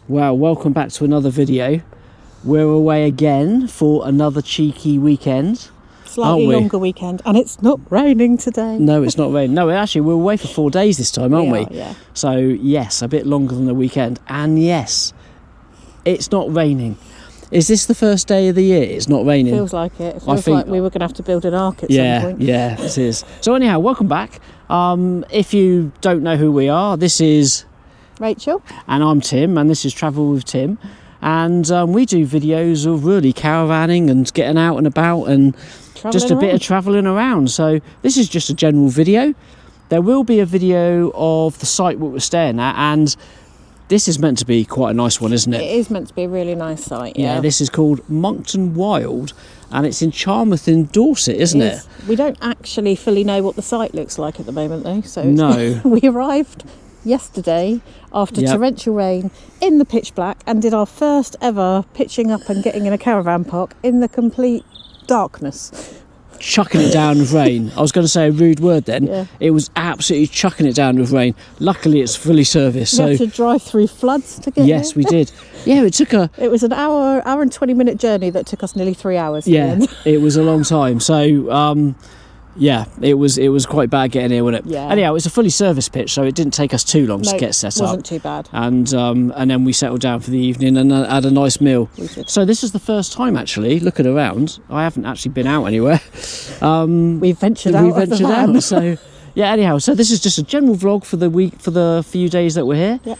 Well, welcome back to another video. We're away again for another cheeky weekend. Slightly longer weekend, and it's not raining today. No, it's not raining. No, actually, we're away for 4 days this time, aren't we? Yeah. So, yes, a bit longer than the weekend. And yes, it's not raining. Is this the first day of the year it's not raining? Feels like it. It feels like we were going to have to build an ark at some point. Yeah, it is. So anyhow, welcome back. If you don't know who we are, this is Rachael. And I'm Tim, and this is Travel with Tim. And we do videos of really caravanning and getting out and about and just a bit of travelling around. So this is just a general video. There will be a video of the site what we're staying at, and this is meant to be quite a nice one, isn't it? It is meant to be a really nice site, yeah. This is called Monkton Wyld, and it's in Charmouth in Dorset, isn't it? We don't actually fully know what the site looks like at the moment, though. So no. We arrived yesterday after torrential rain in the pitch black and did our first ever pitching up and getting in a caravan park in the complete darkness. Chucking it down with rain. I was going to say a rude word then. Yeah. It was absolutely chucking it down with rain. Luckily, it's fully serviced. We had to drive through floods to get Yes, here. we did. Yeah, It was an hour and 20-minute journey that took us nearly 3 hours. Yeah, it was a long time. So, it was quite bad getting here, wasn't it? Yeah. Anyhow, it's a fully serviced pitch, so it didn't take us too long to get set up. It wasn't too bad. And then we settled down for the evening and had a nice meal. We did. So this is the first time, actually, looking around. I haven't actually been out anywhere. We've ventured out. So, yeah, anyhow, so this is just a general vlog for the week, for the few days that we're here. Yep.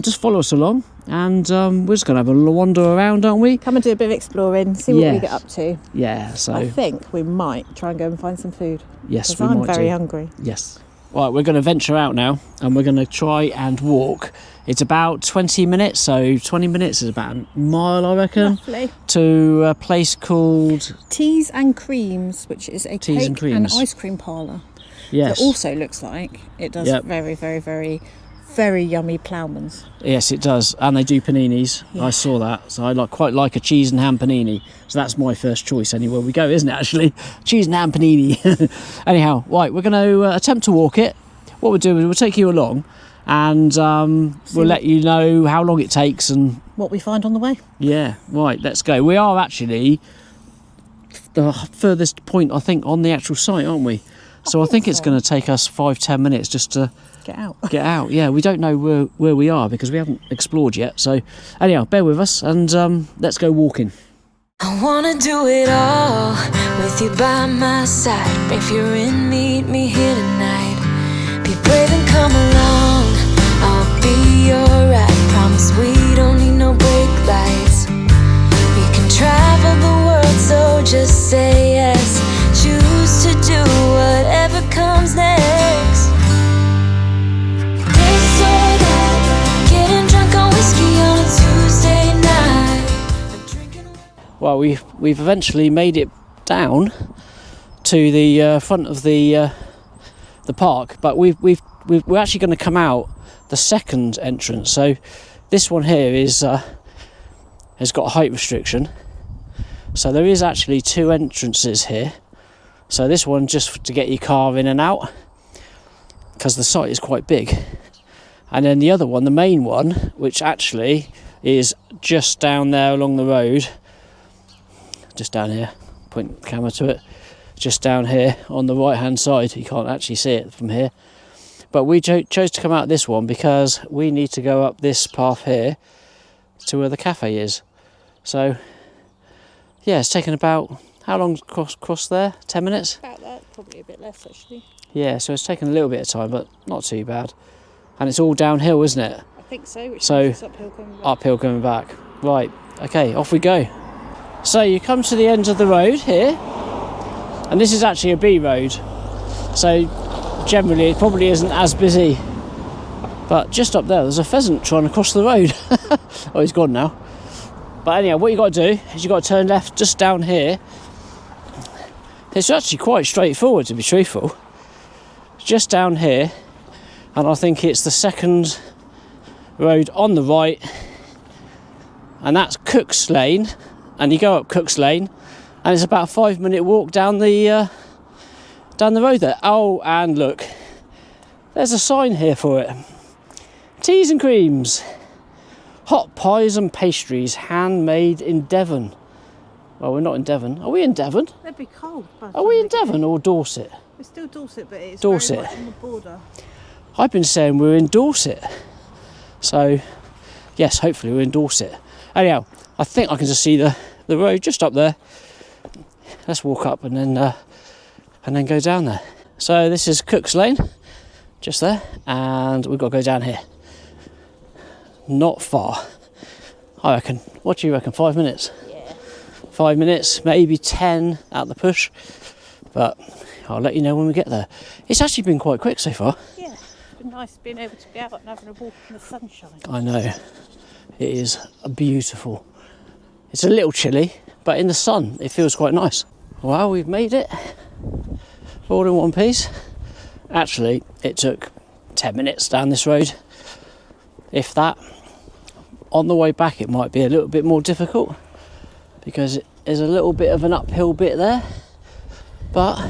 Just follow us along, and we're just going to have a little wander around, aren't we? Come and do a bit of exploring, see what we get up to. Yeah, so I think we might try and go and find some food. Yes, we I'm might very do. hungry. Yes. Right, we're going to venture out now, and we're going to try and walk. It's about 20 minutes, so 20 minutes is about a mile, I reckon, Roughly. to a place called Teas and Creams, which is a Teas cake and ice cream parlour. Yes. It also looks like it does very, very, very, very yummy ploughmans. Yes, it does, and they do paninis. I saw that, so I quite like a cheese and ham panini. So that's my first choice anywhere we go, isn't it? Actually, cheese and ham panini. Anyhow, right, we're going to attempt to walk it. What we'll do is we'll take you along, and we'll let you know how long it takes and what we find on the way. Yeah, right. Let's go. We are actually the furthest point, I think, on the actual site, aren't we? So I think it's going to take us 5-10 minutes just to get out. Yeah, we don't know where we are because we haven't explored yet. So anyhow, bear with us, and let's go walking. I wanna do it all with you by my side. If you're in, meet me here tonight. Be brave and come along, I'll be your ride. Promise we don't need no brake lights. We can travel the world, so just say yes. Choose to do whatever comes next. This or that, getting drunk on whiskey on a Tuesday night. Drinking. Well, we've eventually made it down to the front of the park, but we're actually going to come out the second entrance. So this one here has got a height restriction. So there is actually 2 entrances here. So this one just to get your car in and out, because the site is quite big. And then the other one, the main one, which actually is just down there along the road, just down here, point the camera to it, just down here on the right hand side. You can't actually see it from here, but we chose to come out this one because we need to go up this path here to where the cafe is. So yeah, it's taken about, how long cross there? 10 minutes? About that, probably a bit less actually. Yeah, so it's taken a little bit of time, but not too bad. And it's all downhill, isn't it? I think so, which So, means it's uphill coming back. Right, okay, off we go. So you come to the end of the road here, and this is actually a B road. So generally it probably isn't as busy. But just up there's a pheasant trying to cross the road. Oh, he's gone now. But anyhow, what you got to do is you got to turn left just down here. It's actually quite straightforward, to be truthful. Just down here, and I think it's the second road on the right, and that's Cook's Lane. And you go up Cook's Lane, and it's about a 5-minute walk down the road there. Oh, and look, there's a sign here for it. Teas and Creams. Hot pies and pastries, handmade in Devon. Well, we're not in Devon. Are we in Devon? They'd be cold. Are we in Devon or Dorset? We're still Dorset, but it's Dorset. very much on the border. I've been saying we're in Dorset. So, yes, hopefully we're in Dorset. Anyhow, I think I can just see the road just up there. Let's walk up and then go down there. So this is Cook's Lane, just there, and we've got to go down here. Not far. I reckon. What do you reckon? 5 minutes? Yeah. 5 minutes, maybe 10 at the push. But I'll let you know when we get there. It's actually been quite quick so far. Yeah, it's been nice being able to be out and having a walk in the sunshine. I know. It is beautiful. It's a little chilly, but in the sun it feels quite nice. Well, we've made it. All in one piece. Actually, it took 10 minutes down this road. If that. On the way back it might be a little bit more difficult because there's a little bit of an uphill bit there. But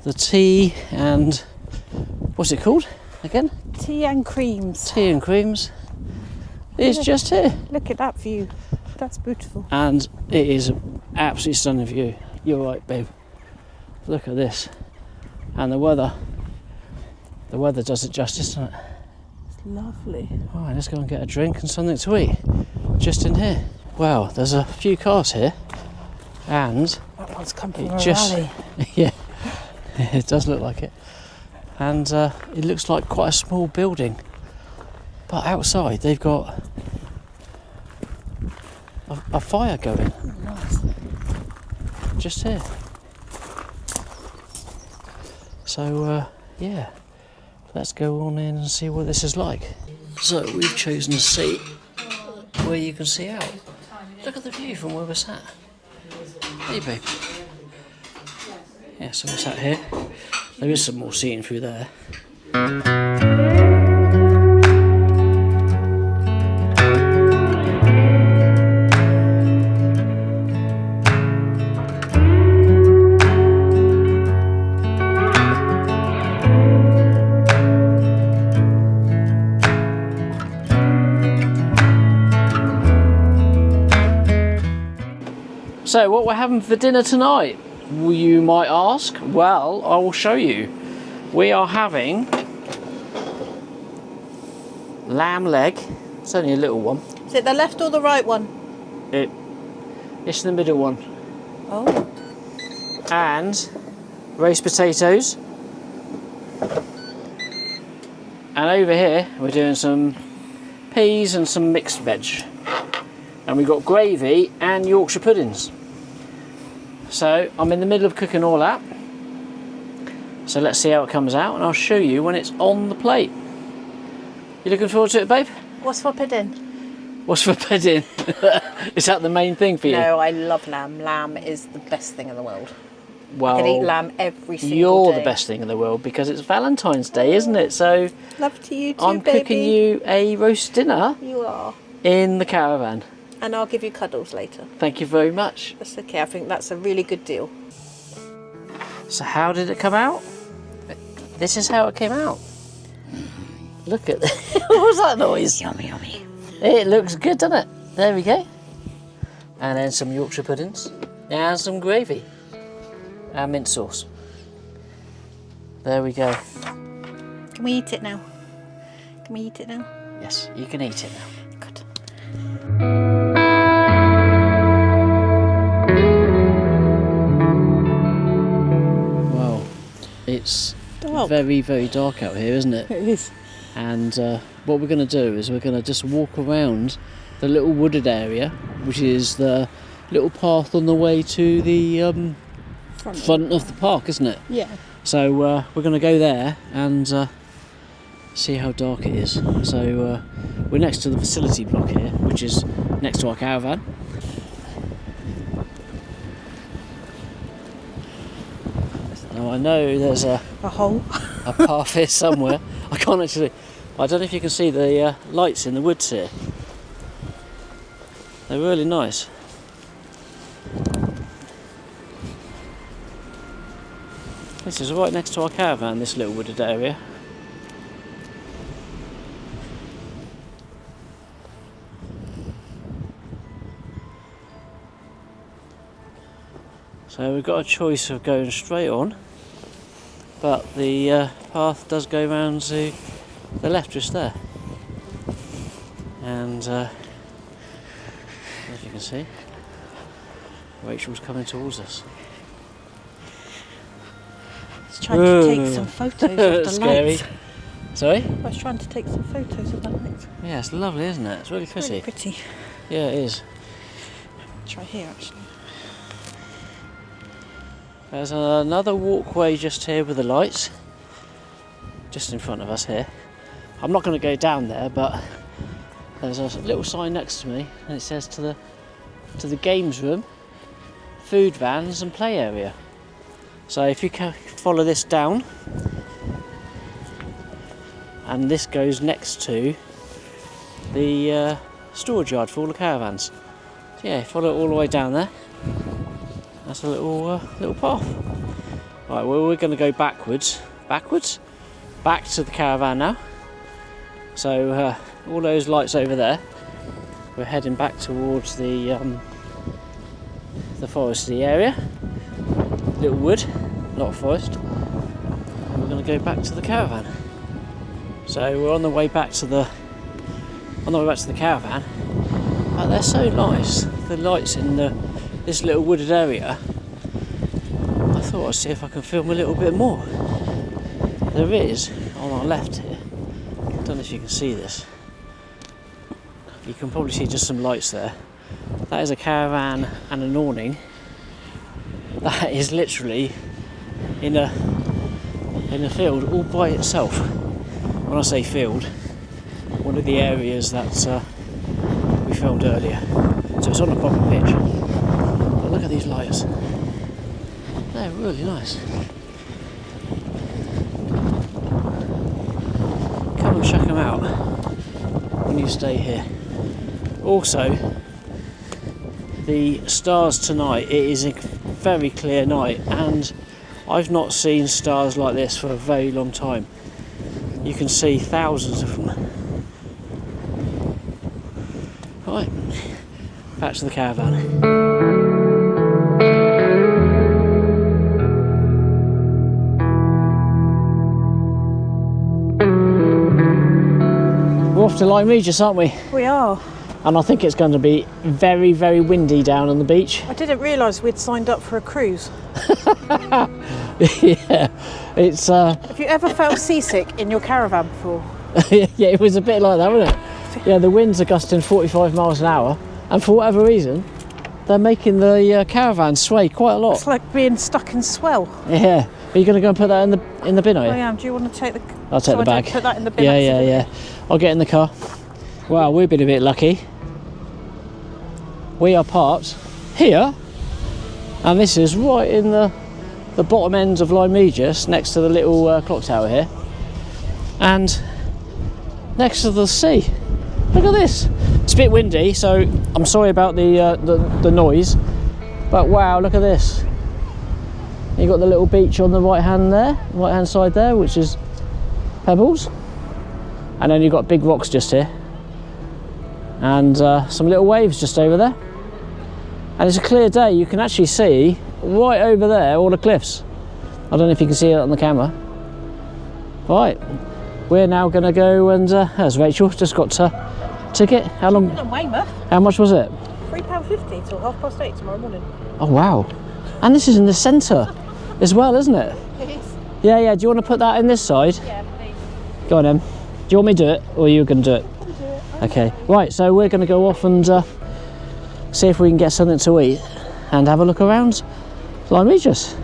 the tea and what's it called again? Tea and creams. Tea and creams is just here. Look at that view. That's beautiful. And it is an absolutely stunning view. You're right, babe. Look at this. And the weather. The weather does it justice, doesn't it? It's lovely. Alright, let's go and get a drink and something to eat. Just in here. Wow, there's a few cars here. And That one's come from it a just rally. yeah, it does look like it. And it looks like quite a small building. But outside they've got a fire going. Nice. Just here. So yeah, let's go on in and see what this is like. So we've chosen a seat where you can see out. Look at the view from where we're sat. Hey babe. Yeah, so we're sat here. There is some more seating through there. So what we're having for dinner tonight, you might ask? Well, I will show you. We are having lamb leg. It's only a little one. Is it the left or the right one? It's the middle one. Oh. And roast potatoes. And over here we're doing some peas and some mixed veg. And we've got gravy and Yorkshire puddings. So I'm in the middle of cooking all that. So let's see how it comes out and I'll show you when it's on the plate. You looking forward to it, babe? What's for pudding? What's for pudding? Is that the main thing for you? No, I love lamb. Lamb is the best thing in the world. Well, I could eat lamb every single you're day. the best thing in the world because it's Valentine's Day, isn't it? So Love to you too, I'm baby. cooking you a roast dinner You are. in the caravan. And I'll give you cuddles later. Thank you very much. That's okay. I think that's a really good deal. So how did it come out? This is how it came out. Look at what was that noise? Yummy, yummy. It looks good, doesn't it? There we go. And then some Yorkshire puddings and some gravy and mint sauce. There we go. Can we eat it now? Can we eat it now? Yes, you can eat it now. Good. Wow, it's Dark. very, very dark out here, isn't it? It is. And what we're going to do is we're going to just walk around the little wooded area, which is the little path on the way to the front of the park, isn't it? Yeah. So we're going to go there and see how dark it is. So we're next to the facility block here, which is next to our caravan. Now I know there's a hole. a path here somewhere. I can't actually. I don't know if you can see the lights in the woods here. They're really nice. This is right next to our caravan, this little wooded area. So we've got a choice of going straight on, but the path does go round to the left just there. And as you can see, Rachel's coming towards us. I was trying to take some photos of the Scary. lights. Sorry? I was trying to take some photos of the lights. Yeah, it's lovely, isn't it? It's really pretty. Really pretty. Yeah, it is. Try here actually. There's another walkway just here with the lights, just in front of us here. I'm not going to go down there, but there's a little sign next to me, and it says to the games room, food vans and play area. So if you can follow this down, and this goes next to the storage yard for all the caravans. So yeah, follow it all the way down there. That's a little path. Right, well, we're going to go backwards, back to the caravan now. So all those lights over there. We're heading back towards the foresty area, little wood, not forest. And we're going to go back to the caravan. So we're on the way back to the caravan. But they're so nice. The lights in this little wooded area. I thought I'd see if I can film a little bit more. There is on our left here. I don't know if you can see this. You can probably see just some lights there. That is a caravan and an awning. That is literally in a field all by itself. When I say field, one of the areas that we filmed earlier. So it's on a proper pitch. But look at these lights. They're really nice. Come and check them out when you stay here. Also, the stars tonight, it is a very clear night, and I've not seen stars like this for a very long time. You can see thousands of them. Right, back to the caravan. We're off to Lyme Regis, aren't we? We are. And I think it's going to be very, very windy down on the beach. I didn't realise we'd signed up for a cruise. Yeah, it's Have you ever felt seasick in your caravan before? yeah, it was a bit like that, wasn't it? Yeah, the winds are gusting 45 miles an hour, and for whatever reason, they're making the caravan sway quite a lot. It's like being stuck in swell. Yeah. Are you going to go and put that in the bin, are you? I am. Do you want to take the... I'll take the I bag. don't put that in the bin. Yeah. I'll get in the car. Wow, we've been a bit lucky. We are parked here, and this is right in the bottom end of Lyme Regis, next to the little clock tower here, and next to the sea. Look at this. It's a bit windy, so I'm sorry about the noise, but wow, look at this. You've got the little beach on the right hand side there, which is pebbles, and then you've got big rocks just here, and some little waves just over there. And it's a clear day. You can actually see right over there all the cliffs. I don't know if you can see it on the camera. Right, we're now going to go and as Rachel just got a ticket. How long? In Weymouth. How much was it? £3.50 till 8:30 tomorrow morning. Oh wow! And this is in the centre as well, isn't it? It is. Yeah. Do you want to put that in this side? Yeah, please. Go on then. Do you want me to do it, or are you going to do it? I'll do it. Okay. Right. So we're going to go off and see if we can get something to eat and have a look around Lyme Regis.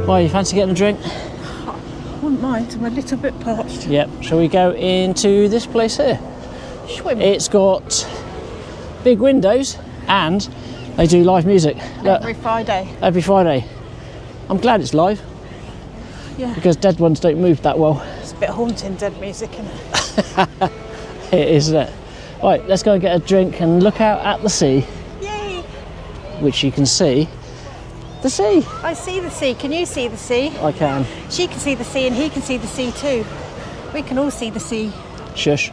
Why, you fancy getting a drink? I wouldn't mind. I'm a little bit parched. Yep. Shall we go into this place here? Swim. It's got big windows and they do live music. Look, Every Friday. every Friday. I'm glad it's live. Yeah. Because dead ones don't move that well. It's a bit haunting, dead music, isn't it? It is, isn't it? Right, let's go and get a drink and look out at the sea. Yay! Which you can see. The sea. I see the sea. Can you see the sea? I can. She can see the sea and he can see the sea too. We can all see the sea. Shush.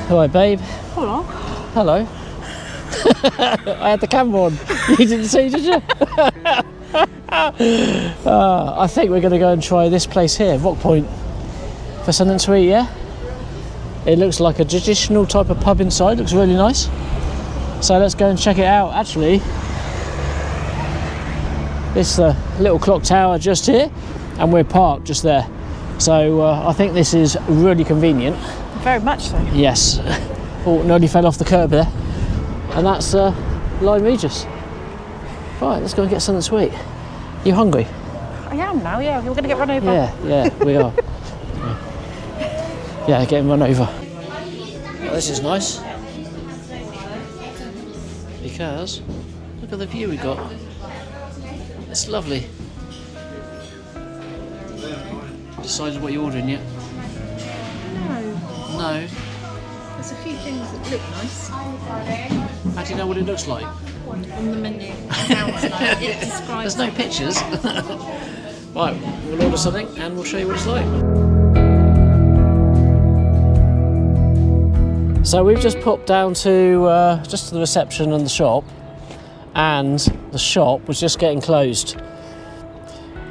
Hi, babe. Hello. Hello. I had the camera on. You didn't see, did you? I think we're going to go and try this place here, Rock Point, for something to eat, yeah? It looks like a traditional type of pub inside. Looks really nice. So let's go and check it out. Actually, this little clock tower just here, and we're parked just there. So I think this is really convenient. Very much so. Yes. Oh, nearly fell off the curb there. And that's Lyme Regis. Right, let's go and get something to eat. You hungry? I am now, yeah. We're going to get run over. Yeah, we are. Yeah, getting run over. Well, this is nice. Because, look at the view we got. It's lovely. Decided what you're ordering yet? No. There's a few things that look nice. How do you know what it looks like? On the menu. Sounds like it describes. There's no pictures. Right, we'll order something and we'll show you what it's like. So we've just popped down to just to the reception and the shop, and the shop was just getting closed.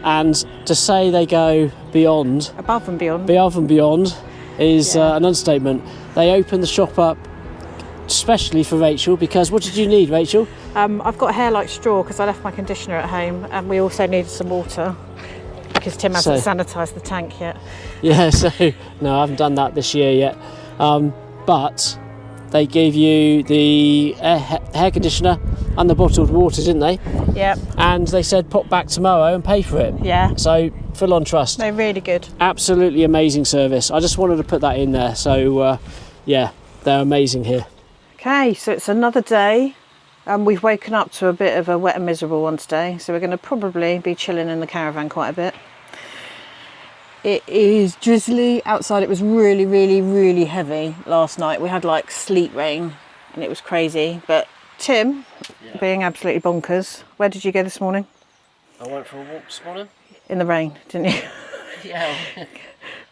And to say they go beyond, Above and beyond is an understatement. They opened the shop up especially for Rachel, because what did you need, Rachel? I've got hair like straw because I left my conditioner at home, and we also needed some water because Tim hasn't sanitised the tank yet. Yeah, so no, I haven't done that this year yet. But they gave you the hair conditioner and the bottled water, didn't they? Yep. And they said pop back tomorrow and pay for it. Yeah. So full on trust. They're really good. Absolutely amazing service. I just wanted to put that in there. So yeah, they're amazing here. Okay, so it's another day. We've woken up to a bit of a wet and miserable one today, so we're going to probably be chilling in the caravan quite a bit. It is drizzly outside. It was really, really, really heavy last night. We had like sleet rain and it was crazy. But Tim, being absolutely bonkers, where did you go this morning? I went for a walk this morning. In the rain, didn't you? Yeah.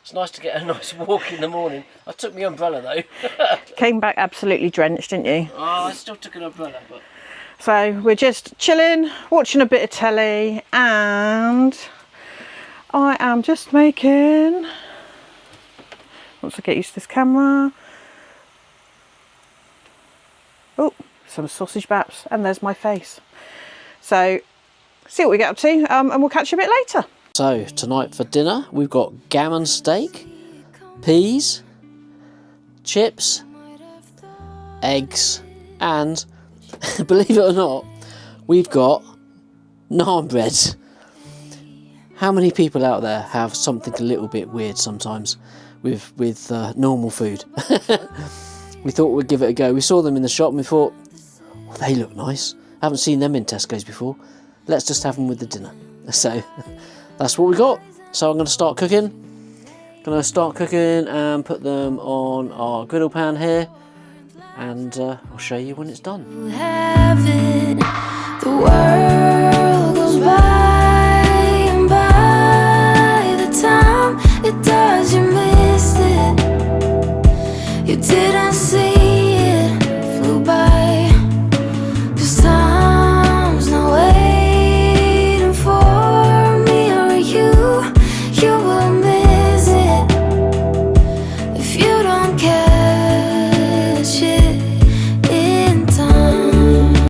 It's nice to get a nice walk in the morning. I took my umbrella though. Came back absolutely drenched, didn't you? Oh, I still took an umbrella, but... So we're just chilling, watching a bit of telly, and I am just making... Once I get used to this camera... Oh, some sausage baps, and there's my face. So, see what we get up to, and we'll catch you a bit later. So, tonight for dinner, we've got gammon steak, peas, chips, eggs, and, believe it or not, we've got naan bread. How many people out there have something a little bit weird sometimes with normal food? We thought we'd give it a go. We saw them in the shop and we thought, oh, they look nice. Haven't seen them in Tesco's before. Let's just have them with the dinner. So... that's what we got. So I'm going to start cooking. And put them on our griddle pan here. And I'll show you when it's done. Having the world